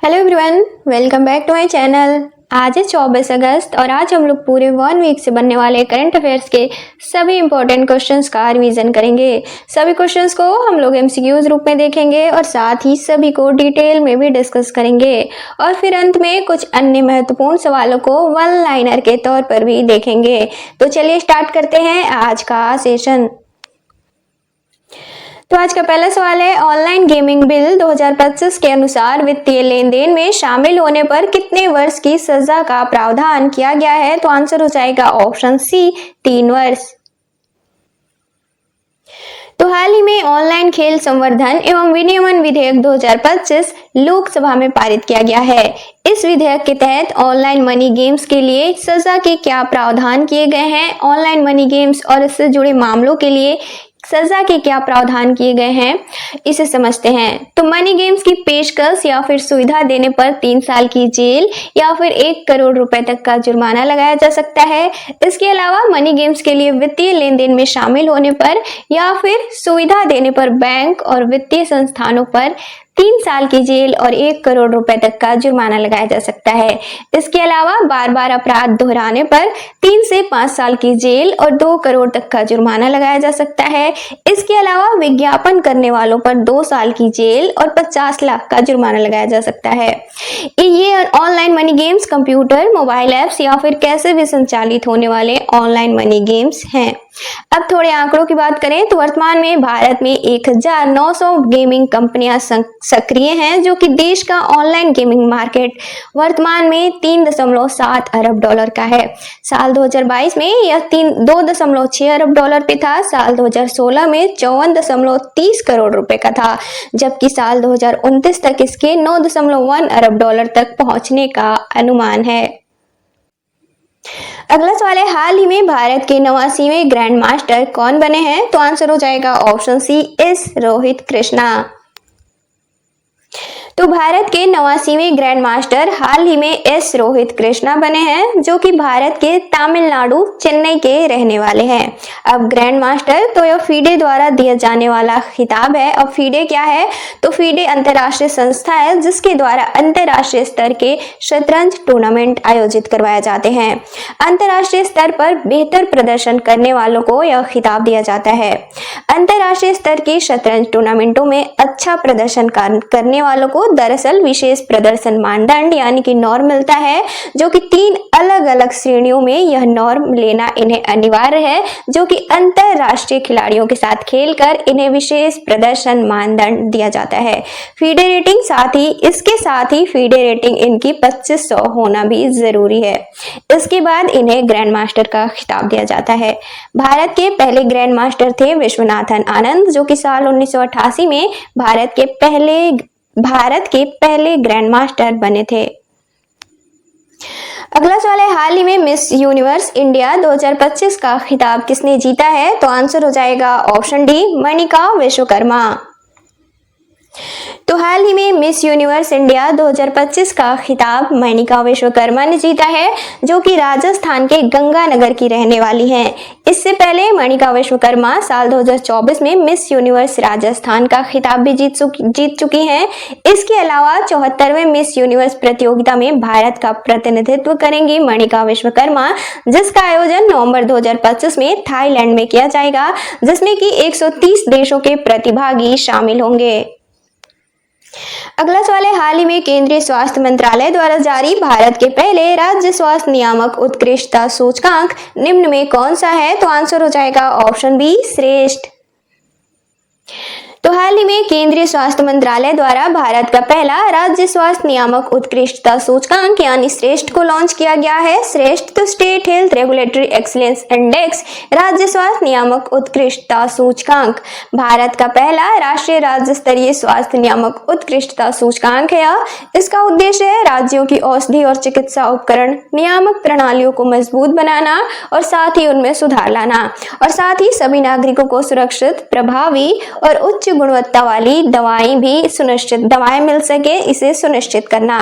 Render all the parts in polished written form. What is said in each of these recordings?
Hello everyone, welcome back to my channel. आज है 24 अगस्त और आज हम लोग पूरे 1 वीक से बनने वाले करंट अफेयर्स के सभी इंपॉर्टेंट क्वेश्चंस का रिवीजन करेंगे। सभी क्वेश्चंस को हम लोग एमसीक्यूज रूप में देखेंगे और साथ ही सभी को डिटेल में भी डिस्कस करेंगे और फिर अंत में कुछ अन्य महत्वपूर्ण सवालों को वन लाइनर के तौर पर भी देखेंगे। तो चलिए स्टार्ट करते हैं आज का सेशन। तो आज का पहला सवाल है, ऑनलाइन गेमिंग बिल 2025 के अनुसार वित्तीय लेन देन में शामिल होने पर कितने वर्ष की सजा का प्रावधान किया गया है? तो आंसर हो जाएगा ऑप्शन सी, 3 वर्ष। तो हाल ही में ऑनलाइन खेल संवर्धन एवं विनियमन विधेयक 2025 लोकसभा में पारित किया गया है। इस विधेयक के तहत ऑनलाइन मनी गेम्स के लिए सजा के क्या प्रावधान किए गए हैं? ऑनलाइन मनी गेम्स और इससे जुड़े मामलों के लिए सजा के क्या प्रावधान किए गए हैं, इसे समझते हैं। तो मनी गेम्स की पेशकश या फिर सुविधा देने पर 3 साल की जेल या फिर 1 करोड़ रुपए तक का जुर्माना लगाया जा सकता है। इसके अलावा मनी गेम्स के लिए वित्तीय लेन देन में शामिल होने पर या फिर सुविधा देने पर बैंक और वित्तीय संस्थानों पर 3 साल की जेल और 1 करोड़ रुपए तक का जुर्माना लगाया जा सकता है। इसके अलावा बार बार अपराध दोहराने पर 3 से 5 साल की जेल और 2 करोड़ तक का जुर्माना लगाया जा सकता है। इसके अलावा विज्ञापन करने वालों पर 2 साल की जेल और 50 लाख का जुर्माना लगाया जा सकता है। ये online money games computer, mobile apps या फिर कैसे भी संचालित होने वाले ऑनलाइन मनी गेम्स हैं। अब थोड़े आंकड़ों की बात करें तो वर्तमान में भारत में 1900 गेमिंग कंपनियां सक्रिय हैं, जो कि देश का ऑनलाइन गेमिंग मार्केट वर्तमान में 3.7 अरब डॉलर का है। साल 2022 में यह 2.6 अरब डॉलर पे था। साल 2016 में 54.30 करोड़ रुपए का था, जबकि साल 2029 तक इसके 9.1 अरब डॉलर तक पहुंचने का अनुमान है। अगला सवाल है, हाल ही में भारत के 89वें ग्रैंड मास्टर कौन बने हैं? तो आंसर हो जाएगा option C, S Rohit Krishna. तो भारत के 89वें ग्रैंड मास्टर हाल ही में एस रोहित कृष्णा बने हैं, जो कि भारत के तमिलनाडु चेन्नई के रहने वाले हैं। अब ग्रैंड मास्टर तो यह फीडे द्वारा दिया जाने वाला खिताब है। अब फीडे क्या है? तो फीडे अंतर्राष्ट्रीय संस्था है जिसके द्वारा अंतर्राष्ट्रीय स्तर के शतरंज टूर्नामेंट आयोजित करवाए जाते हैं। अंतर्राष्ट्रीय स्तर पर बेहतर प्रदर्शन करने वालों को यह खिताब दिया जाता है। अंतर्राष्ट्रीय स्तर के शतरंज टूर्नामेंटों में अच्छा प्रदर्शन करने वालों को दरअसल विशेष प्रदर्शन मानदंड यानी कि नॉर्म मिलता है, जो कि 3 अलग अलग श्रेणियों में यह नॉर्म लेना इन्हें अनिवार्य है, जो कि अंतरराष्ट्रीय खिलाड़ियों के साथ खेलकर इन्हें विशेष प्रदर्शन मानदंड दिया जाता है। फीडे रेटिंग इसके साथ ही फीडे रेटिंग इनकी 2500 होना भी जरूरी है। इसके बाद इन्हें ग्रैंड मास्टर का खिताब दिया जाता है। भारत के पहले ग्रैंड मास्टर थे विश्वनाथन आनंद, जो कि साल 1988 में भारत के पहले ग्रैंड मास्टर बने थे। अगला सवाल है, हाल ही में मिस यूनिवर्स इंडिया 2025 का खिताब किसने जीता है? तो आंसर हो जाएगा ऑप्शन डी, मणिका विश्वकर्मा। तो हाल ही में मिस यूनिवर्स इंडिया 2025 का खिताब मणिका विश्वकर्मा ने जीता है, जो कि राजस्थान के गंगानगर की रहने वाली हैं। इससे पहले मणिका विश्वकर्मा साल 2024 में मिस यूनिवर्स राजस्थान का खिताब भी जीत चुकी हैं। इसके अलावा 74वें मिस यूनिवर्स प्रतियोगिता में भारत का प्रतिनिधित्व करेंगी मणिका विश्वकर्मा, जिसका आयोजन नवंबर 2025 में थाईलैंड में किया जाएगा, जिसमें कि 130 देशों के प्रतिभागी शामिल होंगे। अगला सवाल है, हाल ही में केंद्रीय स्वास्थ्य मंत्रालय द्वारा जारी भारत के पहले राज्य स्वास्थ्य नियामक उत्कृष्टता सूचकांक निम्न में कौन सा है? तो आंसर हो जाएगा ऑप्शन बी, श्रेष्ठ। तो हाल ही में केंद्रीय स्वास्थ्य मंत्रालय द्वारा भारत का पहला राज्य स्वास्थ्य नियामक उत्कृष्टता सूचकांक यानी श्रेष्ठ को लॉन्च किया गया है। श्रेष्ठ तो state health regulatory excellence index राज्य स्वास्थ्य नियामक उत्कृष्टता सूचकांक भारत का पहला राष्ट्रीय राज्य स्तरीय स्वास्थ्य नियामक उत्कृष्टता सूचकांक है। इसका उद्देश्य है राज्यों की औषधि और चिकित्सा उपकरण नियामक प्रणालियों को मजबूत बनाना और साथ ही उनमें सुधार लाना, और साथ ही सभी नागरिकों को सुरक्षित, प्रभावी और उच्च गुणवत्ता वाली दवाएं मिल सके, इसे सुनिश्चित करना।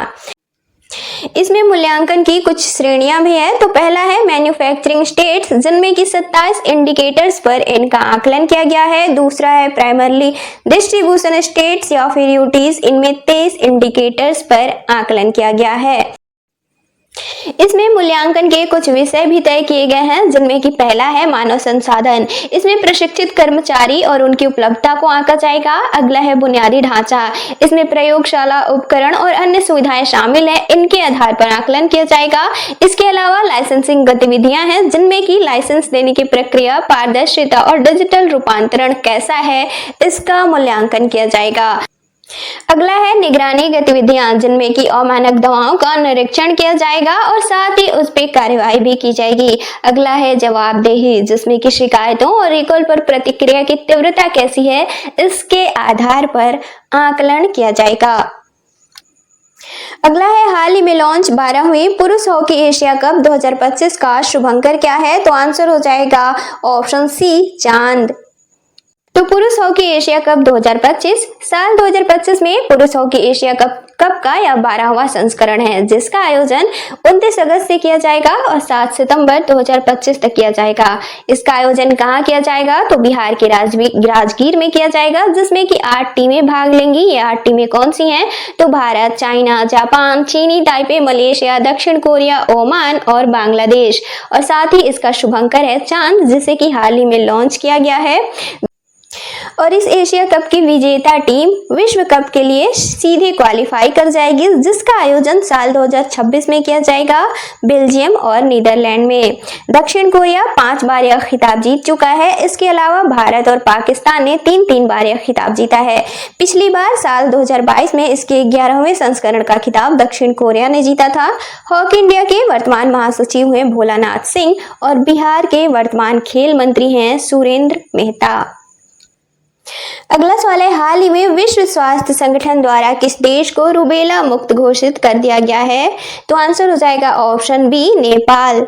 इसमें मूल्यांकन की कुछ श्रेणियां भी है। तो पहला है मैन्युफैक्चरिंग स्टेट्स, जिनमें कि 27 इंडिकेटर्स पर इनका आकलन किया गया है। दूसरा है प्राइमरली डिस्ट्रीब्यूशन स्टेट्स या फिर यूटीज, इनमें 23 इंडिकेटर्स पर आकलन किया गया है। इसमें मूल्यांकन के कुछ विषय भी तय किए गए हैं, जिनमें कि पहला है मानव संसाधन, इसमें प्रशिक्षित कर्मचारी और उनकी उपलब्धता को आंका जाएगा। अगला है बुनियादी ढांचा, इसमें प्रयोगशाला उपकरण और अन्य सुविधाएं शामिल है, इनके आधार पर आकलन किया जाएगा। इसके अलावा लाइसेंसिंग गतिविधियां हैं, जिनमें कि लाइसेंस देने की प्रक्रिया, पारदर्शिता और डिजिटल रूपांतरण कैसा है, इसका मूल्यांकन किया जाएगा। अगला है निगरानी गतिविधियां, जिनमें कि अमानक दवाओं का निरीक्षण किया जाएगा और साथ ही उस पर कार्यवाही भी की जाएगी। अगला है जवाबदेही, जिसमें कि शिकायतों और रिकॉल पर प्रतिक्रिया की तीव्रता कैसी है, इसके आधार पर आकलन किया जाएगा। अगला है हाल ही में लॉन्च 12वीं पुरुष हॉकी एशिया कप 2025 का शुभंकर क्या है, तो आंसर हो जाएगा ऑप्शन सी, चांद। तो पुरुष हॉकी एशिया कप 2025 साल 2025 में पुरुष हॉकी एशिया कप का यह 12वां संस्करण है, जिसका आयोजन 29 अगस्त से किया जाएगा और 7 सितंबर 2025 तक किया जाएगा। इसका आयोजन कहाँ किया जाएगा, तो बिहार के राजगीर में किया जाएगा, जिसमें कि 8 टीमें भाग लेंगी। ये 8 टीमें कौन सी हैं, तो भारत, चाइना, जापान, चीनी ताइपे, मलेशिया, दक्षिण कोरिया, ओमान और बांग्लादेश। और साथ ही इसका शुभंकर है चांद, जिसे कि हाल ही में लॉन्च किया गया है। और इस एशिया कप की विजेता टीम विश्व कप के लिए सीधे क्वालिफाई कर जाएगी, जिसका आयोजन साल 2026 में किया जाएगा बेल्जियम और नीदरलैंड में। दक्षिण कोरिया 5 बार यह खिताब जीत चुका है। इसके अलावा भारत और पाकिस्तान ने 3 बार यह खिताब जीता है। पिछली बार साल 2022 में इसके 11वें संस्करण का खिताब दक्षिण कोरिया ने जीता था। हॉकी इंडिया के वर्तमान महासचिव हुए भोलानाथ सिंह और बिहार के वर्तमान खेल मंत्री हैं सुरेंद्र मेहता। अगला सवाल है हाल ही में विश्व स्वास्थ्य संगठन द्वारा किस देश को रूबेला मुक्त घोषित कर दिया गया है, तो आंसर हो जाएगा ऑप्शन बी, नेपाल।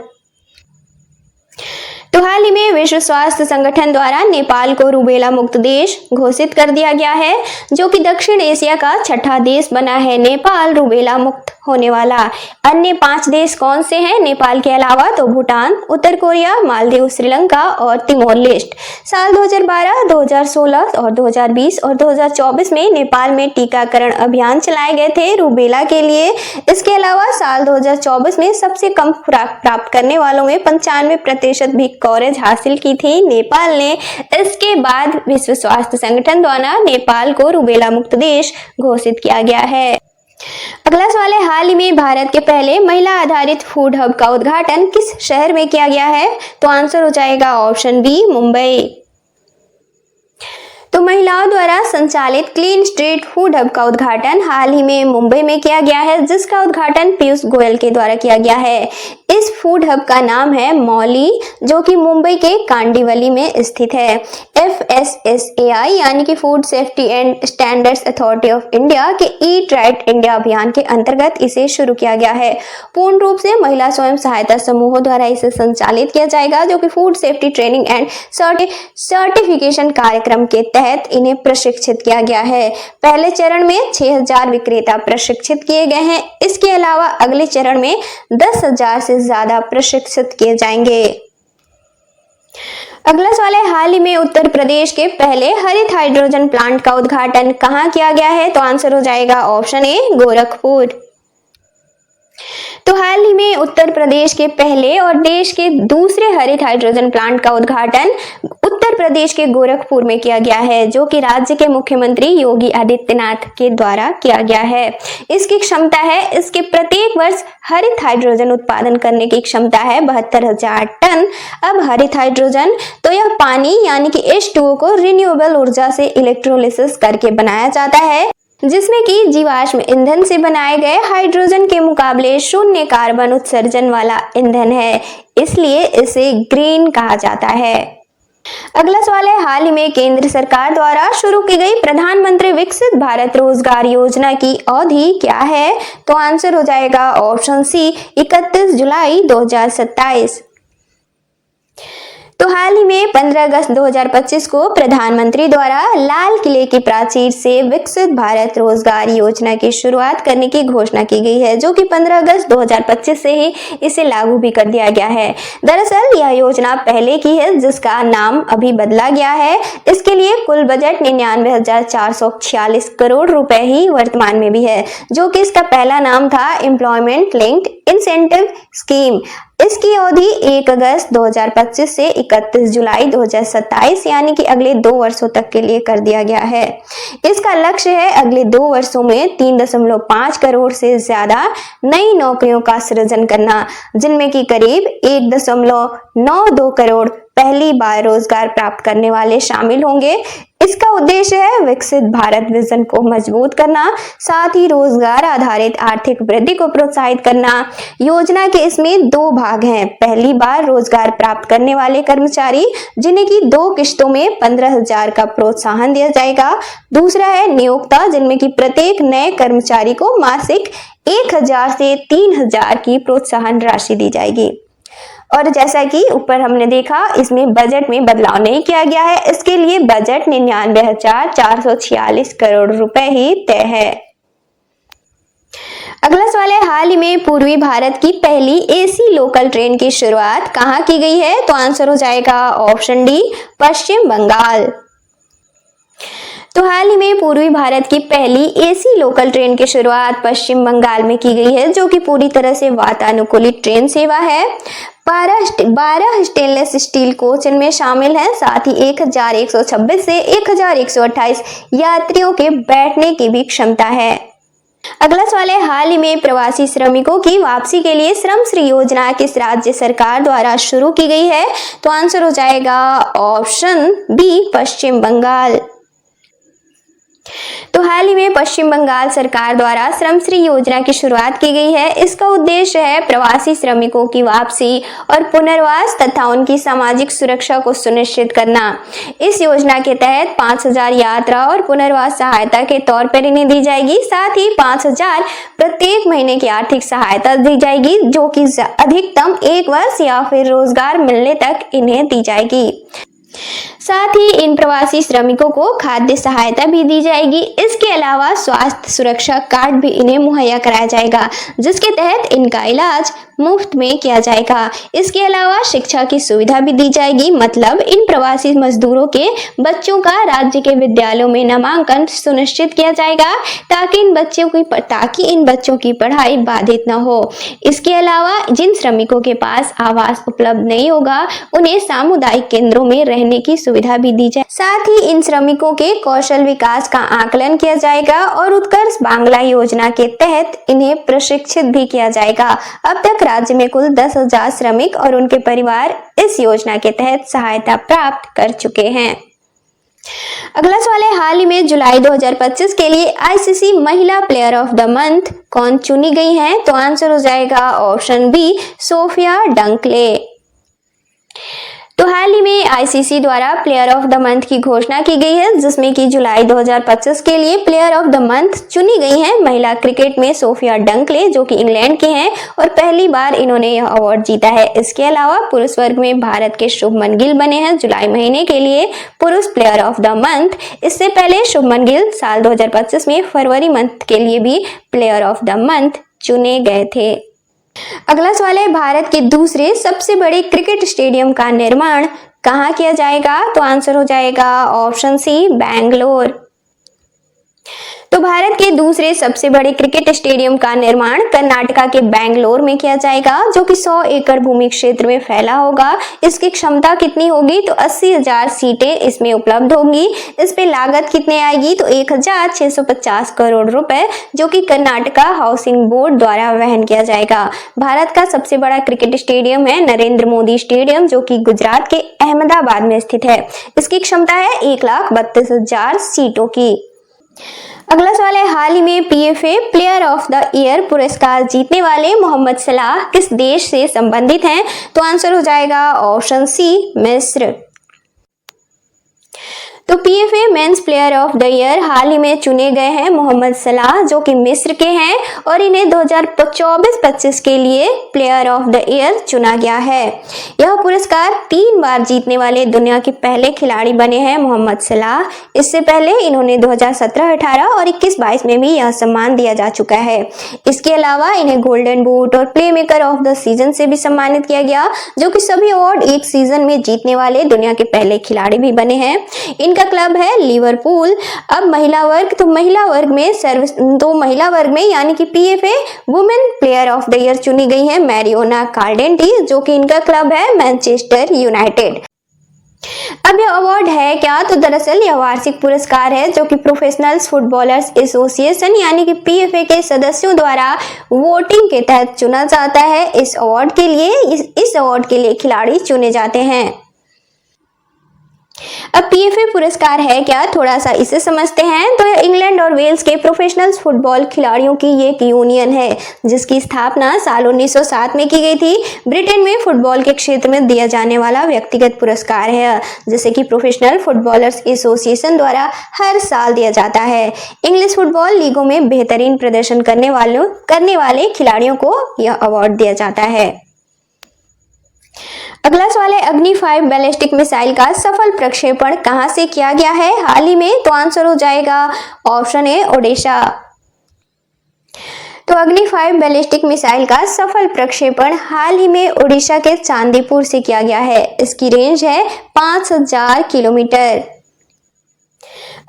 तो हाल ही में विश्व स्वास्थ्य संगठन द्वारा नेपाल को रूबेला मुक्त देश घोषित कर दिया गया है, जो कि दक्षिण एशिया का 6ठा देश बना है नेपाल रूबेला मुक्त होने वाला। अन्य 5 देश कौन से हैं नेपाल के अलावा, तो भूटान, उत्तर कोरिया, मालदीव, श्रीलंका और तिमोर लेस्ट। साल 2012, 2016 और 2020 और 2024 में नेपाल में टीकाकरण अभियान चलाए गए थे रूबेला के लिए। इसके अलावा साल 2024 में सबसे कम खुराक प्राप्त करने वालों में 95% भी कवरेज हासिल की थी नेपाल ने। इसके बाद विश्व स्वास्थ्य संगठन द्वारा नेपाल को रूबेला मुक्त देश घोषित किया गया है। अगला सवाल है हाल ही में भारत के पहले महिला आधारित फूड हब का उद्घाटन किस शहर में किया गया है, तो आंसर हो जाएगा ऑप्शन बी, मुंबई। तो महिलाओं द्वारा संचालित क्लीन स्ट्रीट फूड हब का उद्घाटन हाल ही में मुंबई में किया गया है, जिसका उद्घाटन पीयूष गोयल के द्वारा किया गया है। इस फूड हब का नाम है मौली, जो कि मुंबई के कांडिवली में स्थित है। FSSAI यानी कि food safety and standards authority of India के ईट राइट इंडिया अभियान के अंतर्गत इसे शुरू किया गया है। पूर्ण रूप से महिला स्वयं सहायता समूहों द्वारा इसे संचालित किया जाएगा, जो कि food safety training and certification कार्यक्रम के तहत इन्हें प्रशिक्षित किया गया है। पहले चरण में 6000 विक्रेता प्रशिक्षित किए गए हैं। इसके अलावा अगले चरण में 10,000 से ज्यादा प्रशिक्षित किए जाएंगे। अगला सवाल है हाल ही में उत्तर प्रदेश के पहले हरित हाइड्रोजन प्लांट का उद्घाटन कहाँ किया गया है, तो आंसर हो जाएगा ऑप्शन ए, गोरखपुर। तो हाल ही में उत्तर प्रदेश के पहले और देश के दूसरे हरित हाइड्रोजन प्लांट का उद्घाटन उत्तर प्रदेश के गोरखपुर में किया गया है, जो कि राज्य के मुख्यमंत्री योगी आदित्यनाथ के द्वारा किया गया है। इसकी क्षमता है, इसके प्रत्येक वर्ष हरित हाइड्रोजन उत्पादन करने की क्षमता है 72,000 टन। अब हरित हाइड्रोजन तो यह पानी यानी कि H2O को रिन्यूएबल ऊर्जा से इलेक्ट्रोलिसिस करके बनाया जाता है, जिसमें कि जीवाश्म ईंधन से बनाए गए हाइड्रोजन के मुकाबले शून्य कार्बन उत्सर्जन वाला ईंधन है, इसलिए इसे ग्रीन कहा जाता है। अगला सवाल है हाल ही में केंद्र सरकार द्वारा शुरू की गई प्रधानमंत्री विकसित भारत रोजगार योजना की अवधि क्या है, तो आंसर हो जाएगा ऑप्शन सी, 31 जुलाई 2027। तो हाल ही में 15 अगस्त 2025 को प्रधानमंत्री द्वारा लाल किले की प्राचीर से विकसित भारत रोजगार योजना की शुरुआत करने की घोषणा की गई है, जो कि 15 अगस्त 2025 से ही इसे लागू भी कर दिया गया है। दरअसल यह योजना पहले की है, जिसका नाम अभी बदला गया है। इसके लिए कुल बजट 99,446 करोड़ रुपए ही वर्तमान में भी है, जो कि इसका पहला नाम था एम्प्लॉयमेंट लिंक्ड इंसेंटिव स्कीम। इसकी अवधि 1 अगस्त 2025 से 31 जुलाई 2027 यानी कि अगले 2 वर्षों तक के लिए कर दिया गया है। इसका लक्ष्य है अगले 2 वर्षों में 3.5 करोड़ से ज्यादा नई नौकरियों का सृजन करना, जिनमें कि करीब 1.92 करोड़ पहली बार रोजगार प्राप्त करने वाले शामिल होंगे। इसका उद्देश्य है विकसित भारत विजन को मजबूत करना, साथ ही रोजगार आधारित आर्थिक वृद्धि को प्रोत्साहित करना। योजना के इसमें 2 भाग हैं। पहली बार रोजगार प्राप्त करने वाले कर्मचारी, जिन्हें की 2 किश्तों में 15,000 का प्रोत्साहन दिया जाएगा। दूसरा है नियोक्ता, जिनमें की प्रत्येक नए कर्मचारी को मासिक 1,000 से 3,000 की प्रोत्साहन राशि दी जाएगी। और जैसा कि ऊपर हमने देखा, इसमें बजट में बदलाव नहीं किया गया है। इसके लिए बजट 99,446 करोड़ रुपए ही तय है। अगला सवाल है, हाल ही में पूर्वी भारत की पहली एसी लोकल ट्रेन की शुरुआत कहां की गई है? तो आंसर हो जाएगा ऑप्शन डी, पश्चिम बंगाल। तो हाल ही में पूर्वी भारत की पहली एसी लोकल ट्रेन की शुरुआत पश्चिम बंगाल में की गई है, जो कि पूरी तरह से वातानुकूलित ट्रेन सेवा है। 12 स्टेनलेस स्टील कोच इनमें शामिल हैं, साथ ही 1,126 से 1,128 यात्रियों के बैठने की भी क्षमता है। अगला सवाल है, हाल ही में प्रवासी श्रमिकों की वापसी के लिए श्रम श्री योजना किस राज्य सरकार द्वारा शुरू की गई है? तो आंसर हो जाएगा ऑप्शन बी, पश्चिम बंगाल। तो हाल ही में पश्चिम बंगाल सरकार द्वारा श्रम श्री योजना की शुरुआत की गई है। इसका उद्देश्य है प्रवासी श्रमिकों की वापसी और पुनर्वास तथा उनकी सामाजिक सुरक्षा को सुनिश्चित करना। इस योजना के तहत 5,000 यात्रा और पुनर्वास सहायता के तौर पर इन्हें दी जाएगी। साथ ही 5,000 प्रत्येक महीने की आर्थिक सहायता दी जाएगी, जो कि अधिकतम 1 वर्ष या फिर रोजगार मिलने तक इन्हें दी जाएगी। साथ ही इन प्रवासी श्रमिकों को खाद्य सहायता भी दी जाएगी। इसके अलावा स्वास्थ्य सुरक्षा कार्ड भी इन्हें मुहैया कराया जाएगा, जिसके तहत इनका इलाज मुफ्त में किया जाएगा। इसके अलावा शिक्षा की सुविधा भी दी जाएगी, मतलब इन प्रवासी मजदूरों के बच्चों का राज्य के विद्यालयों में नामांकन सुनिश्चित किया जाएगा, ताकि इन बच्चों की पढ़ाई बाधित न हो। इसके अलावा जिन श्रमिकों के पास आवास उपलब्ध नहीं होगा, उन्हें सामुदायिक केंद्रों में रहने की सुविधा भी दी जाए। साथ ही इन श्रमिकों के कौशल विकास का आकलन किया जाएगा और उत्कर्ष बांग्ला योजना के तहत इन्हें प्रशिक्षित भी किया जाएगा। अब तक राज्य में कुल 10,000 श्रमिक और उनके परिवार इस योजना के तहत सहायता प्राप्त कर चुके हैं। अगला सवाल है, हाल ही में जुलाई 2025 के लिए आईसीसी महिला प्लेयर ऑफ द मंथ कौन चुनी गई हैं? तो आंसर हो जाएगा ऑप्शन बी, सोफिया डंकले। तो हाल ही में आईसीसी द्वारा प्लेयर ऑफ द मंथ की घोषणा की गई है, जिसमें कि जुलाई 2025 के लिए प्लेयर ऑफ द मंथ चुनी गई हैं महिला क्रिकेट में सोफिया डंकले, जो कि इंग्लैंड के हैं और पहली बार इन्होंने यह अवार्ड जीता है। इसके अलावा पुरुष वर्ग में भारत के शुभमन गिल बने हैं जुलाई महीने के लिए पुरुष प्लेयर ऑफ द मंथ। इससे पहले शुभमन गिल साल 2025 में फरवरी मंथ के लिए भी प्लेयर ऑफ द मंथ चुने गए थे। अगला सवाल है, भारत के दूसरे सबसे बड़े क्रिकेट स्टेडियम का निर्माण कहां किया जाएगा? तो आंसर हो जाएगा ऑप्शन सी, बैंगलोर। तो भारत के दूसरे सबसे बड़े क्रिकेट स्टेडियम का निर्माण कर्नाटका के बैंगलोर में किया जाएगा, जो कि 100 एकड़ भूमि क्षेत्र में फैला होगा। इसकी क्षमता कितनी होगी? तो 80,000 सीटें इसमें उपलब्ध होंगी। इस पे लागत कितनी आएगी? तो 1,650 करोड़ रुपए, जो कि कर्नाटका हाउसिंग बोर्ड द्वारा वहन किया जाएगा। भारत का सबसे बड़ा क्रिकेट स्टेडियम है नरेंद्र मोदी स्टेडियम, जो कि गुजरात के अहमदाबाद में स्थित है। इसकी क्षमता है 1,32,000 सीटों की। अगला सवाल है, हाल ही में PFA player of the year पुरस्कार जीतने वाले मोहम्मद सलाह किस देश से संबंधित हैं? तो आंसर हो जाएगा ऑप्शन सी, मिस्र। तो PFA men's player of the year हाल ही में चुने गए हैं मोहम्मद सलाह, जो कि मिस्र के हैं, और इन्हें 2024-25 के लिए प्लेयर ऑफ द ईयर चुना गया है। यह पुरस्कार 3 बार जीतने वाले दुनिया के पहले खिलाड़ी बने हैं मोहम्मद सलाह। इससे पहले इन्होंने 2017-18 और 21-22 में भी यह सम्मान दिया जा चुका है। इसके अलावा इन्हें गोल्डन बूट और play maker of the season से भी सम्मानित किया गया, जो कि सभी अवार्ड एक सीजन में जीतने वाले दुनिया के पहले खिलाड़ी भी बने हैं। इनका क्लब है लिवरपूल। अब महिला वर्ग में यानी कि PFA women player of the year चुनी गई है मैरियोना कार्डेंटी, जो कि इनका क्लब है मैनचेस्टर यूनाइटेड। अब यह अवार्ड है क्या? तो दरअसल यह वार्षिक पुरस्कार है जो कि प्रोफेशनल फुटबॉलर्स एसोसिएशन यानी कि पीएफए के सदस्यों द्वारा वोटिंग के तहत चुना जाता है। इस अवार्ड के लिए खिलाड़ी चुने जाते हैं। अब पीएफए पुरस्कार है क्या, थोड़ा सा इसे समझते हैं। तो यह इंग्लैंड और वेल्स के प्रोफेशनल फुटबॉल खिलाड़ियों की एक यूनियन है, जिसकी स्थापना साल 1907 में की गई थी। ब्रिटेन में फुटबॉल के क्षेत्र में दिया जाने वाला व्यक्तिगत पुरस्कार है, जिसे कि प्रोफेशनल फुटबॉलर्स एसोसिएशन द्वारा हर साल दिया जाता है। इंग्लिश फुटबॉल लीगों में बेहतरीन प्रदर्शन करने वाले खिलाड़ियों को यह अवार्ड दिया जाता है। अगला सवाल है, अग्नि 5 बैलिस्टिक मिसाइल का सफल प्रक्षेपण कहां से किया गया है हाल ही में? तो आंसर हो जाएगा ऑप्शन ए ओडिशा। तो अग्नि 5 बैलिस्टिक मिसाइल का सफल प्रक्षेपण हाल ही में ओडिशा के चांदीपुर से किया गया है। इसकी रेंज है 5000 किलोमीटर।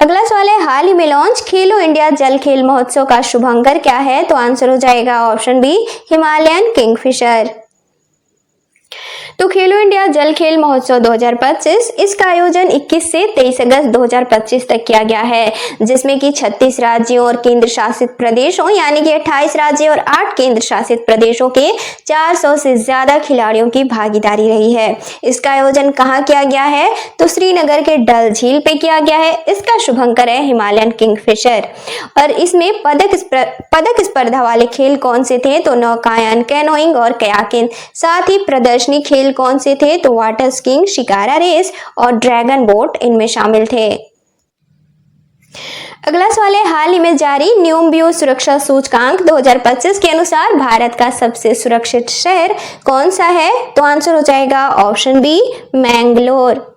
अगला सवाल है, हाल ही में लॉन्च खेलो इंडिया जल खेल महोत्सव का शुभांकर क्या है? तो आंसर हो जाएगा ऑप्शन बी हिमालयन किंगफिशर। तो खेलो इंडिया जल खेल महोत्सव 2025 इसका आयोजन 21 से 23 अगस्त 2025 तक किया गया है, जिसमें कि 36 राज्यों और केंद्र शासित प्रदेशों यानी कि 28 राज्य और 8 केंद्र शासित प्रदेशों के 400 से ज्यादा खिलाड़ियों की भागीदारी रही है। इसका आयोजन कहाँ किया गया है? तो श्रीनगर के डल झील पे किया गया है। इसका शुभंकर है हिमालयन किंगफिशर। और इसमें पदक स्पर्धा वाले खेल कौन से थे? तो नौकायन, कैनोइंग और कयाकिंग। साथ ही प्रदर्शनी खेल कौन से थे? तो वाटर स्कीइंग, शिकारा रेस और ड्रैगन बोट इनमें शामिल थे। अगला सवाल है, हाल ही में जारी न्यूम्बियो सुरक्षा सूचकांक 2025 के अनुसार भारत का सबसे सुरक्षित शहर कौन सा है? तो आंसर हो जाएगा ऑप्शन बी मैंगलोर।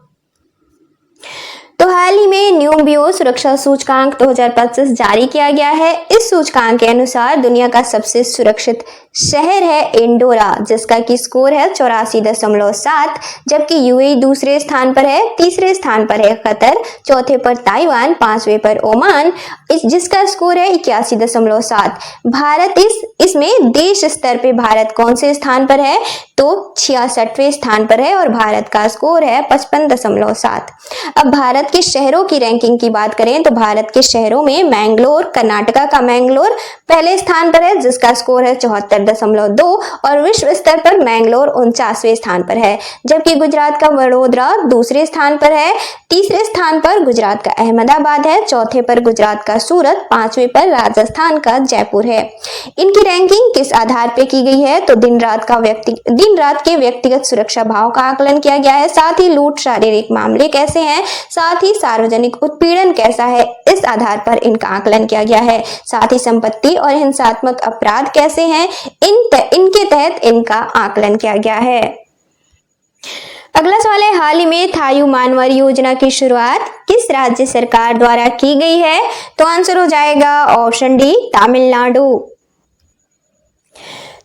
तो हाल ही में न्यूम्बियो सुरक्षा सूचकांक 2025 जारी किया गया है। इस सूचकांक के अनुसार दुनिया का सबसे सुरक्षित शहर है इंडोरा, जिसका की स्कोर है 84.7, जबकि यूएई दूसरे स्थान पर है, तीसरे स्थान पर है कतर, चौथे पर ताइवान, 5वें पर ओमान, जिसका स्कोर है 81.7। भारत इसमें देश स्तर पे भारत कौन से स्थान पर है? तो 66वें स्थान पर है और भारत का स्कोर है 55.7। अब भारत के शहरों की रैंकिंग की बात करें तो भारत के शहरों में मैंगलोर, कर्नाटका का मैंगलोर पहले स्थान पर है, जिसका स्कोर है 74.2, और विश्व स्तर पर मैंगलोर 49वें स्थान पर है, जबकि गुजरात का वडोदरा दूसरे स्थान पर है, तीसरे स्थान पर गुजरात का अहमदाबाद है, चौथे पर गुजरात का सूरत, 5वें पर राजस्थान का जयपुर है। इनकी रैंकिंग किस आधार पर की गई है? तो दिन रात के व्यक्तिगत सुरक्षा भाव का आकलन किया गया है, साथ ही लूट, शारीरिक मामले कैसे हैं, साथ ही सार्वजनिक उत्पीड़न कैसा है, इस आधार पर इनका आकलन किया गया है। साथ ही संपत्ति और हिंसात्मक अपराध कैसे हैं, इनके तहत इनका आकलन किया गया है। अगला सवाल है, हाल ही में थायु मानवर योजना की शुरुआत किस राज्य सरकार द्वारा की गई है? तो आंसर हो जाएगा ऑप्शन डी तमिलनाडु।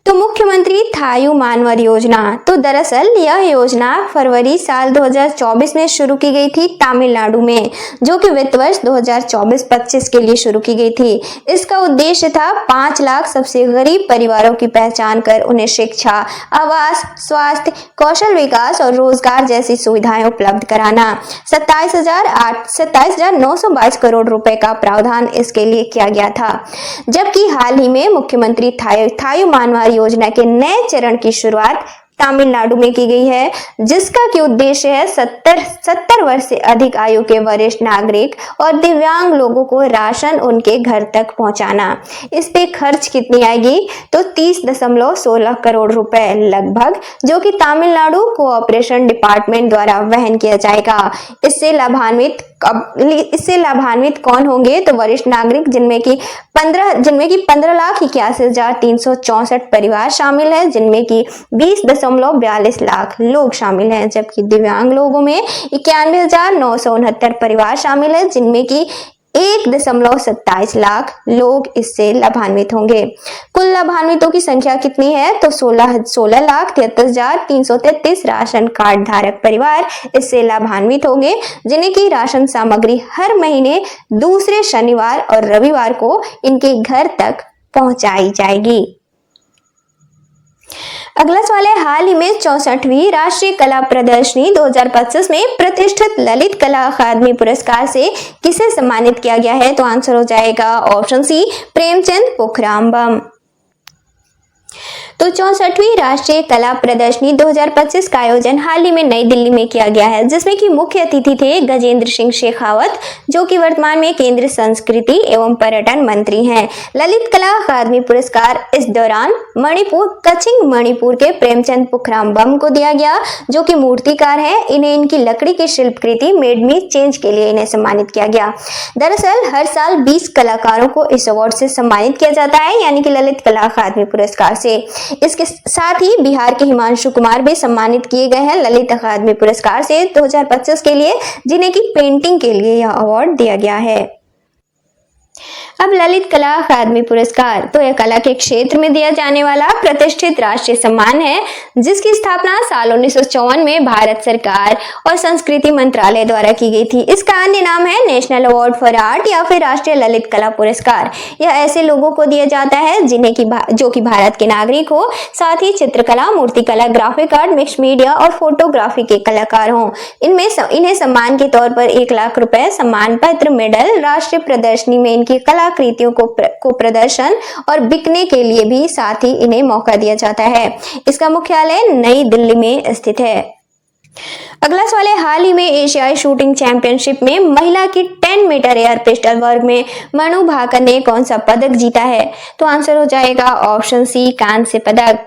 तो मुख्यमंत्री थायु मानवर योजना, तो दरअसल यह योजना फरवरी साल 2024 में शुरू की गई थी तमिलनाडु में, जो कि वित्त वर्ष 2024-25 के लिए शुरू की गई थी। इसका उद्देश्य था 5 लाख सबसे गरीब परिवारों की पहचान कर उन्हें शिक्षा, आवास, स्वास्थ्य, कौशल विकास और रोजगार जैसी सुविधाएं उपलब्ध कराना। 27,922 करोड़ रुपए का प्रावधान इसके लिए किया गया था। जबकि हाल ही में मुख्यमंत्री थायु मानवर योजना के नए चरण की शुरुआत तमिलनाडु में की गई है, जिसका की उद्देश्य है 70 वर्ष से अधिक आयु के वरिष्ठ नागरिक और दिव्यांग लोगों को राशन उनके घर तक पहुंचाना। इस पे खर्च कितनी आएगी? तो 30.16 करोड़ रुपए लगभग, जो कि तमिलनाडु कोऑपरेशन डिपार्टमेंट द्वारा वहन किया जाएगा। इससे लाभान्वित इससे लाभान्वित कौन होंगे? तो वरिष्ठ नागरिक जिनमें कि 15,81,364 परिवार शामिल है, जिनमें कि 20.42 लाख लोग शामिल हैं, जबकि दिव्यांग लोगों में 91,969 परिवार शामिल है, जिनमें कि 1.27 लाख लोग इससे लाभान्वित होंगे। कुल लाभान्वितों की संख्या कितनी है? तो 16,73,333 राशन कार्ड धारक परिवार इससे लाभान्वित होंगे, जिन्हें की राशन सामग्री हर महीने दूसरे शनिवार और रविवार को इनके घर तक पहुंचाई जाएगी। अगला सवाल है, हाल ही में 64वीं राष्ट्रीय कला प्रदर्शनी 2025 में प्रतिष्ठित ललित कला अकादमी पुरस्कार से किसे सम्मानित किया गया है? तो आंसर हो जाएगा ऑप्शन सी, प्रेमचंद पोखरामबम। तो 64वीं राष्ट्रीय कला प्रदर्शनी 2025 का आयोजन हाल ही में नई दिल्ली में किया गया है, जिसमें कि मुख्य अतिथि थे गजेंद्र सिंह शेखावत, जो कि वर्तमान में केंद्रीय संस्कृति एवं पर्यटन मंत्री हैं। ललित कला अकादमी पुरस्कार इस दौरान कचिंग मणिपुर के प्रेमचंद पोखरामबम को दिया गया, जो कि मूर्तिकार हैं। इन्हें इनकी लकड़ी की शिल्पकृति मेड मी चेंज के लिए इन्हें सम्मानित किया गया। दरअसल हर साल 20 कलाकारों को इस अवार्ड से सम्मानित किया जाता है, यानी कि ललित कला अकादमी पुरस्कार से। इसके साथ ही बिहार के हिमांशु कुमार भी सम्मानित किए गए हैं ललित अकादमी पुरस्कार से 2025 के लिए, जिन्हें की पेंटिंग के लिए यह अवार्ड दिया गया है। अब ललित कला अकादमी पुरस्कार तो यह कला के क्षेत्र में दिया जाने वाला प्रतिष्ठित राष्ट्रीय सम्मान है, जिसकी स्थापना साल 1954 में भारत सरकार और संस्कृति मंत्रालय द्वारा की गई थी। इसका अन्य नाम है नेशनल अवार्ड फॉर आर्ट या फिर राष्ट्रीय ललित कला पुरस्कार। यह ऐसे लोगों को दिया जाता है जो कि भारत के नागरिक हो, साथ ही चित्रकला, मूर्तिकला, ग्राफिक आर्ट, मिक्स मीडिया और फोटोग्राफी के कलाकार हों। इन्हें सम्मान के तौर पर 1 लाख रुपए, सम्मान पत्र, मेडल, राष्ट्रीय प्रदर्शनी में इनकी कलाकृतियों को प्रदर्शन और बिकने के लिए भी साथ ही इन्हें मौका दिया जाता है। इसका मुख्यालय नई दिल्ली में स्थित है। अगला सवाल है, हाल ही में एशियाई शूटिंग चैंपियनशिप में महिला की 10 मीटर एयर पिस्टल वर्ग में मनु भाकर ने कौन सा पदक जीता है? तो आंसर हो जाएगा ऑप्शन सी, कांस्य पदक।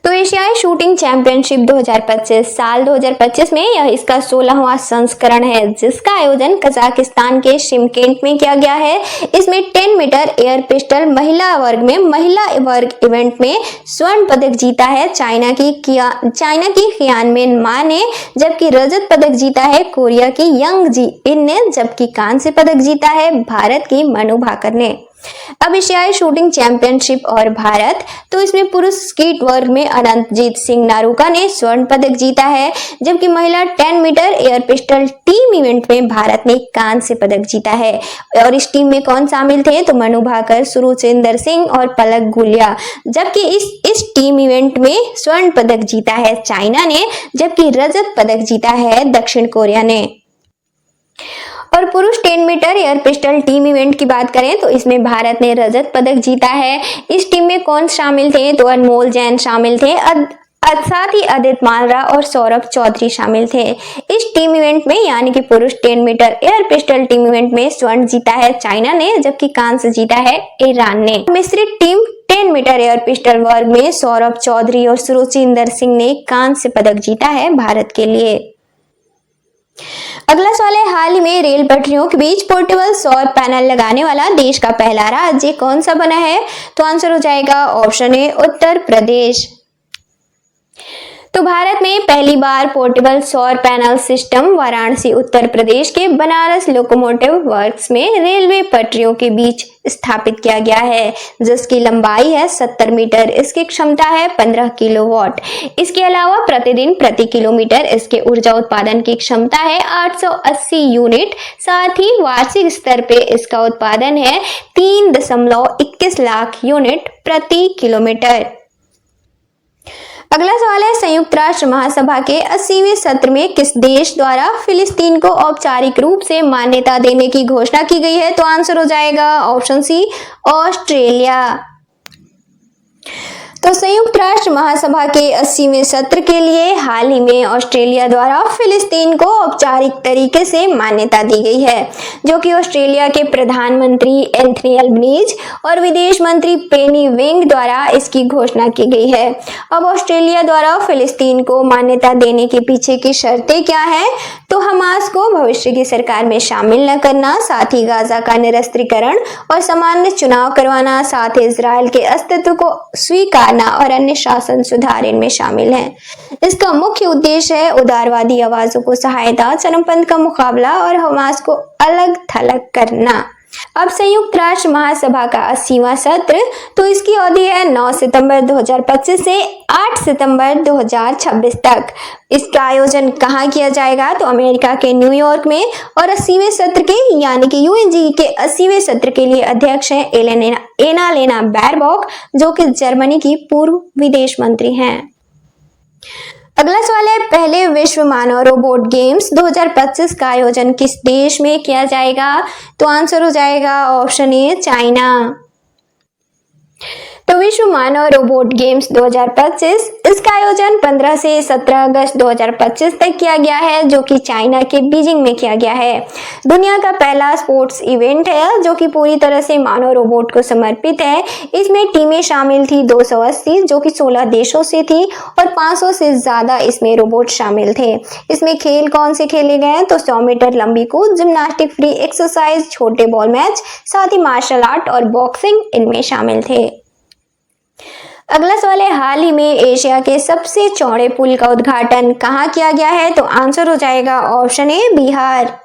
तो एशियाई शूटिंग चैंपियनशिप 2025 साल 2025 में यह इसका 16वां संस्करण है, जिसका आयोजन कजाकिस्तान के शिमकेंट में किया गया है। इसमें 10 मीटर एयर पिस्टल महिला वर्ग इवेंट में स्वर्ण पदक जीता है चाइना की खियानमेन मा ने, जबकि रजत पदक जीता है कोरिया की यंग जी इन ने, जबकि कांस्य पदक जीता है भारत की मनु भाकर ने। अब एशियाई शूटिंग चैंपियनशिप और भारत, तो इसमें पुरुष स्कीट वर्ग में अनंतजीत सिंह नारूका ने स्वर्ण पदक जीता है, जबकि महिला 10 metre air pistol team event में भारत ने कांस्य पदक जीता है। और इस टीम में कौन शामिल थे? तो मनु भाकर, सुरुचिंदर सिंह और पलक गुलिया, जबकि इस टीम इवेंट में स्वर्ण पदक जीता है चाइना ने, जबकि रजत पदक जीता है दक्षिण कोरिया ने। और पुरुष 10 metre air pistol team event की बात करें तो इसमें भारत ने रजत पदक जीता है। इस टीम में कौन शामिल थे? तो अनमोल जैन शामिल थे, साथ ही आदित्य मालरा और सौरभ चौधरी शामिल थे। इस टीम इवेंट में यानी कि पुरुष 10 metre air pistol team event में स्वर्ण जीता है चाइना ने, जबकि कांस्य जीता है ईरान ने। मिश्रित टीम 10 मीटर एयर पिस्टल वर्ग में सौरभ चौधरी और सुरुचिंदर सिंह ने कांस्य पदक जीता है भारत के लिए। अगला सवाल है, हाल ही में रेल पटरियों के बीच पोर्टेबल सौर पैनल लगाने वाला देश का पहला राज्य कौन सा बना है? तो आंसर हो जाएगा ऑप्शन ए, उत्तर प्रदेश। तो भारत में पहली बार पोर्टेबल सौर पैनल सिस्टम वाराणसी उत्तर प्रदेश के बनारस लोकोमोटिव वर्क्स में रेलवे पटरियों के बीच स्थापित किया गया है, जिसकी लंबाई है 70 मीटर। इसकी क्षमता है 15 किलोवाट। इसके अलावा प्रतिदिन प्रति किलोमीटर इसके ऊर्जा उत्पादन की क्षमता है 880 यूनिट। साथ ही वार्षिक स्तर पे इसका उत्पादन है 3.21 लाख यूनिट प्रति किलोमीटर। अगला सवाल है, संयुक्त राष्ट्र महासभा के 80वें सत्र में किस देश द्वारा फिलिस्तीन को औपचारिक रूप से मान्यता देने की घोषणा की गई है? तो आंसर हो जाएगा ऑप्शन सी, ऑस्ट्रेलिया। तो संयुक्त राष्ट्र महासभा के 80वें सत्र के लिए हाल ही में ऑस्ट्रेलिया द्वारा फिलिस्तीन को औपचारिक तरीके से मान्यता दी गई है, जो कि ऑस्ट्रेलिया के प्रधानमंत्री एंथनी अल्बनीज और विदेश मंत्री पेनी विंग द्वारा इसकी घोषणा की गई है। अब ऑस्ट्रेलिया द्वारा फिलिस्तीन को मान्यता देने के पीछे की शर्तें क्या हैं? तो हमास को भविष्य की सरकार में शामिल न करना, साथ ही गाजा का निरस्त्रीकरण और सामान्य चुनाव करवाना, साथ ही इजराइल के अस्तित्व को स्वीकारना और अन्य शासन सुधार इनमें शामिल हैं। इसका मुख्य उद्देश्य है उदारवादी आवाजों को सहायता, चरमपंथ का मुकाबला और हमास को अलग थलग करना। अब संयुक्त राष्ट्र महासभा का 80वां सत्र, तो इसकी अवधि है 9 सितंबर 2025 से 8 सितंबर 2026 तक। इसका आयोजन कहाँ किया जाएगा? तो अमेरिका के न्यूयॉर्क में। और 80वें सत्र के यानी कि यूएनजी के 80वें सत्र के लिए अध्यक्ष हैं एनालेना बैरबॉक, जो कि जर्मनी की पूर्व विदेश मंत्री हैं। अगला सवाल है, पहले विश्व मानव रोबोट गेम्स 2025 का आयोजन किस देश में किया जाएगा? तो आंसर हो जाएगा ऑप्शन ए, चाइना। तो विश्व मानव रोबोट गेम्स 2025 इसका आयोजन 15 से 17 अगस्त 2025 तक किया गया है, जो कि चाइना के बीजिंग में किया गया है। दुनिया का पहला स्पोर्ट्स इवेंट है जो कि पूरी तरह से मानव रोबोट को समर्पित है। इसमें टीमें शामिल थी 280, जो कि 16 देशों से थी, और 500 से ज्यादा इसमें रोबोट शामिल थे। इसमें खेल कौन से खेले गए? तो 100 मीटर लंबी कूद, जिम्नास्टिक, फ्री एक्सरसाइज, छोटे बॉल मैच, साथ ही मार्शल आर्ट और बॉक्सिंग इनमें शामिल थे। अगला सवाल है, हाल ही में एशिया के सबसे चौड़े पुल का उद्घाटन कहाँ किया गया है? तो आंसर हो जाएगा ऑप्शन ए, बिहार।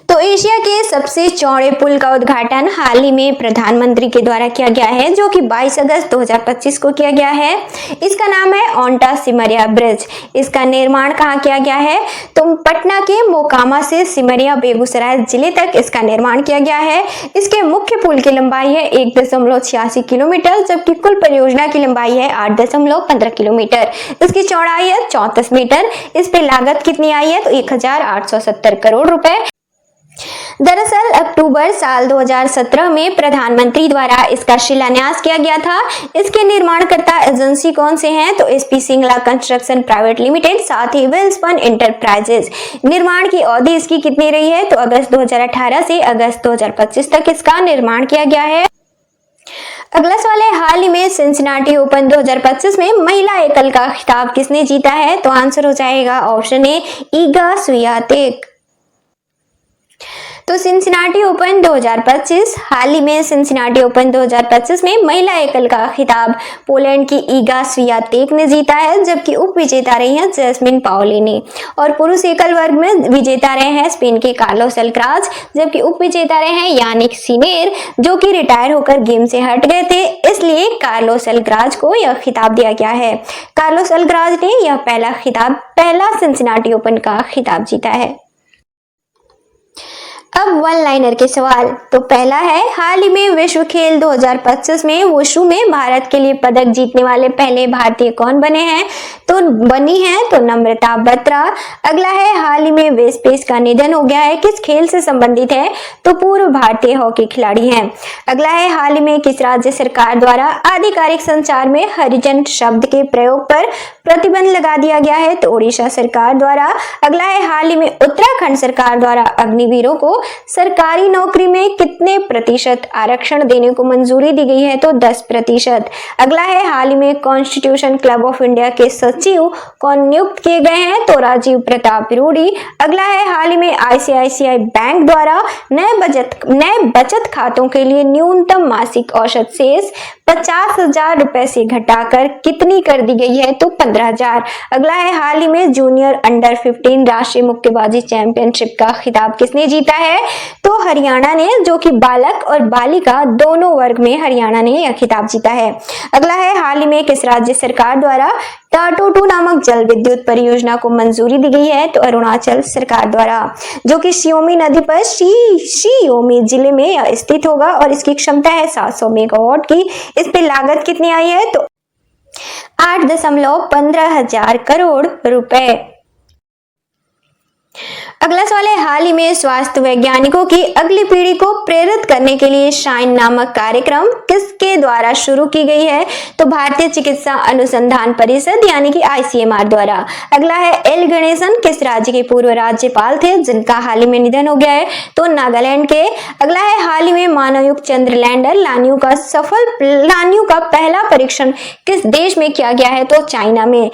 तो एशिया के सबसे चौड़े पुल का उद्घाटन हाल ही में प्रधानमंत्री के द्वारा किया गया है, जो कि 22 अगस्त 2025 को किया गया है। इसका नाम है ओंटा सिमरिया ब्रिज। इसका निर्माण कहाँ किया गया है? तो पटना के मोकामा से सिमरिया बेगूसराय जिले तक इसका निर्माण किया गया है। इसके मुख्य पुल की लंबाई है 1.86 किलोमीटर, जबकि कुल परियोजना की लंबाई है 8.15 किलोमीटर। इसकी चौड़ाई है 34 मीटर। इस पे लागत कितनी आई है? तो 1870 करोड़ रुपए। दरअसल अक्टूबर साल 2017 में प्रधानमंत्री द्वारा इसका शिलान्यास किया गया था। इसके निर्माणकर्ता एजेंसी कौन से हैं? तो SP Singla construction private limited, साथ ही वेल्सपन एंटरप्राइजेज। निर्माण की अवधि इसकी कितनी रही है? तो अगस्त 2018 से अगस्त 2025 तक इसका निर्माण किया गया है। अगला सवाल है, हाल ही में सिंसिनाटी ओपन 2025 में महिला एकल का खिताब किसने जीता है? तो आंसर हो जाएगा ऑप्शन ए, ईगा स्वियातेक। तो सिंसिनाटी ओपन 2025, हाल ही में सिंसिनाटी ओपन 2025 में महिला एकल का खिताब पोलैंड की ईगा स्वियातेक ने जीता है, जबकि उप विजेता रही हैं जैस्मिन पाओलिनी। और पुरुष एकल वर्ग में विजेता रहे हैं स्पेन के कार्लोस अल्कराज, जबकि उप विजेता रहे हैं यानिक सिनेर, जो कि रिटायर होकर गेम से हट गए थे, इसलिए कार्लोस अल्कराज को यह खिताब दिया गया है। कार्लोस अल्कराज ने यह पहला सिंसिनाटी ओपन का खिताब जीता है। अब वन लाइनर के सवाल, तो पहला है, हाल ही में विश्व खेल 2025 में वुशु में भारत के लिए पदक जीतने वाले पहले भारतीय कौन बने हैं? तो बनी है तो नम्रता बत्रा। अगला है, हाल ही में वेस्पेस का निधन हो गया है, किस खेल से संबंधित है? तो पूर्व भारतीय हॉकी खिलाड़ी हैं। अगला है, हाल ही में किस राज्य सरकार द्वारा आधिकारिक संचार में हरिजन शब्द के प्रयोग पर प्रतिबंध लगा दिया गया है? तो ओडिशा सरकार द्वारा। अगला है, हाल ही में उत्तराखंड सरकार द्वारा अग्निवीरों को सरकारी नौकरी में कितने प्रतिशत आरक्षण देने को मंजूरी दी गई है? तो 10%। अगला है, हाल ही में कॉन्स्टिट्यूशन क्लब ऑफ इंडिया के सचिव कौन नियुक्त किए गए हैं? तो राजीव प्रताप रूडी। अगला है, हाल ही में आईसीआईसीआई बैंक द्वारा नए बचत खातों के लिए न्यूनतम मासिक औसत शेष 50,000 रुपए से घटाकर कितनी कर दी गई है? तो 15,000। अगला है, हाल ही में जूनियर अंडर 15 राष्ट्रीय मुक्केबाजी चैंपियनशिप का खिताब किसने जीता है? तो हरियाणा ने, जो कि बालक और बालिका दोनों वर्ग में हरियाणा ने यह खिताब जीता है। अगला है, हाल ही में किस राज्य सरकार द्वारा टाटोटू नामक जल विद्युत परियोजना को मंजूरी दी गई है? तो अरुणाचल सरकार द्वारा, जो कि शियोमी नदी पर शियोमी जिले में स्थित होगा और इसकी क्षमता है 700 मेगावाट की। इस पे लागत कितनी आई है? तो 8.15 हजार करोड़ रुपए। अगला सवाल है, हाल ही में स्वास्थ्य वैज्ञानिकों की अगली पीढ़ी को प्रेरित करने के लिए शाइन नामक कार्यक्रम किसके द्वारा शुरू की गई है? तो भारतीय चिकित्सा अनुसंधान परिषद यानी कि ICMR द्वारा। अगला है, एल गणेशन किस राज्य के पूर्व राज्यपाल थे जिनका हाल ही में निधन हो गया है? तो नागालैंड के। अगला है, हाल ही में मानवयुक्त चंद्र लैंडर लानियो का पहला परीक्षण किस देश में किया गया है? तो चाइना में।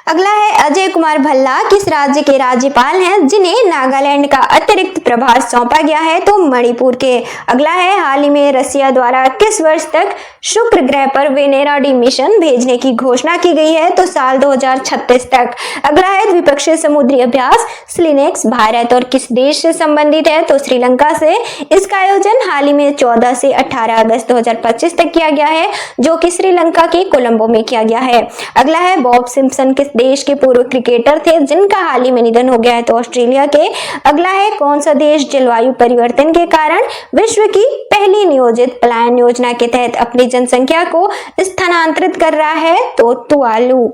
अगला है, अजय कुमार भल्ला किस राज्य के राज्यपाल हैं जिन्हें नागालैंड का अतिरिक्त प्रभार सौंपा गया है? तो मणिपुर के। अगला है, हाल ही में रसिया द्वारा किस वर्ष तक शुक्र ग्रह पर वेनेरा डी मिशन भेजने की घोषणा की गई है? तो साल 2036 तक। अगला है, द्विपक्षीय समुद्री अभ्यास स्लिनेक्स भारत और किस देश से संबंधित है? तो श्रीलंका से। इसका आयोजन हाल ही में 14 से 18 अगस्त 2025 तक किया गया है जो कि श्रीलंका के कोलंबो में किया गया है। अगला है, बॉब सिम्पसन किस देश के पूर्व क्रिकेटर थे जिनका हाल ही में निधन हो गया है? तो ऑस्ट्रेलिया के। अगला है, कौन सा देश जलवायु परिवर्तन के कारण विश्व की पहली नियोजित पलायन योजना के तहत अपनी जनसंख्या को स्थानांतरित कर रहा है? तो तुवालू।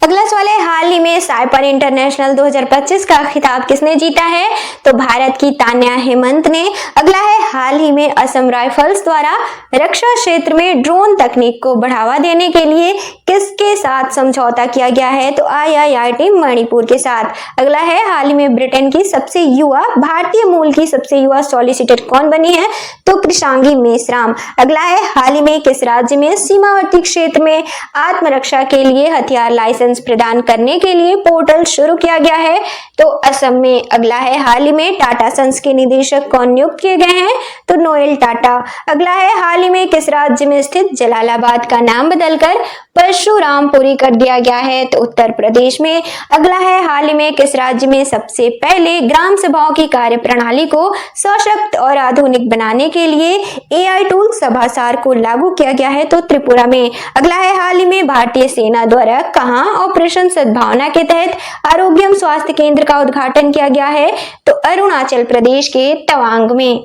अगला सवाल है, हाल ही में साइपर इंटरनेशनल 2025 का खिताब किसने जीता है? तो भारत की तान्या हेमंत ने। अगला है, हाल ही में असम राइफल्स द्वारा रक्षा क्षेत्र में ड्रोन तकनीक को बढ़ावा देने के लिए किसके साथ समझौता किया गया है? तो IIIT मणिपुर के साथ। अगला है, हाल ही में ब्रिटेन की सबसे युवा भारतीय मूल की सबसे युवा सॉलिसिटर कौन बनी है? तो कृषांगी मेश्राम। अगला है, हाल ही में किस राज्य में सीमावर्ती क्षेत्र में आत्मरक्षा के लिए हथियार लाइसेंस प्रदान करने के लिए पोर्टल शुरू किया गया है? तो असम में। अगला है, हाल ही में टाटा सन्स के निदेशक कौन नियुक्त किए गए हैं? तो नोएल टाटा। अगला है, हाल ही में किस राज्य में स्थित जलालाबाद का नाम बदलकर परशुरामपुरी कर दिया गया है? तो उत्तर प्रदेश में। अगला है, हाल ही में किस राज्य में सबसे पहले ग्राम सभाओं की कार्यप्रणाली को सशक्त और आधुनिक बनाने के लिए AI टूल सभासार को लागू किया गया है? तो त्रिपुरा में। अगला है, हाल ही में भारतीय सेना द्वारा कहां ऑपरेशन सद्भावना के तहत आरोग्यम स्वास्थ्य केंद्र का उद्घाटन किया गया है? तो अरुणाचल प्रदेश के तवांग में।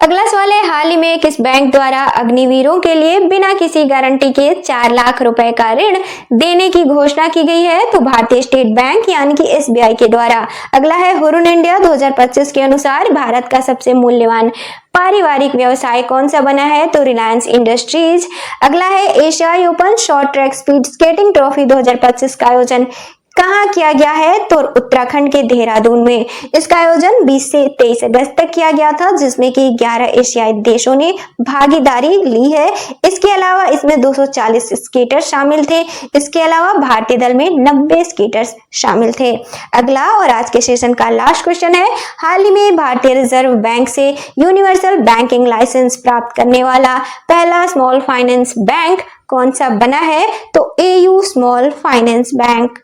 अगला सवाल है, हाल ही में किस बैंक द्वारा अग्निवीरों के लिए बिना किसी गारंटी के 4 लाख रुपए का ऋण देने की घोषणा की गई है? तो भारतीय स्टेट बैंक यानी कि SBI के द्वारा। अगला है, हुरुन इंडिया 2025 के अनुसार भारत का सबसे मूल्यवान पारिवारिक व्यवसाय कौन सा बना है? तो रिलायंस इंडस्ट्रीज। अगला है, एशियाई open short track speed skating trophy 2025 का आयोजन कहाँ किया गया है? तो उत्तराखंड के देहरादून में। इसका आयोजन 20 से 23 अगस्त तक किया गया था जिसमें कि 11 एशियाई देशों ने भागीदारी ली है। इसके अलावा इसमें 240 स्केटर शामिल थे। इसके अलावा भारतीय दल में 90 स्केटर्स शामिल थे। अगला और आज के सेशन का लास्ट क्वेश्चन है, हाल ही में भारतीय रिजर्व बैंक से यूनिवर्सल बैंकिंग लाइसेंस प्राप्त करने वाला पहला स्मॉल फाइनेंस बैंक कौन सा बना है? तो AU स्मॉल फाइनेंस बैंक।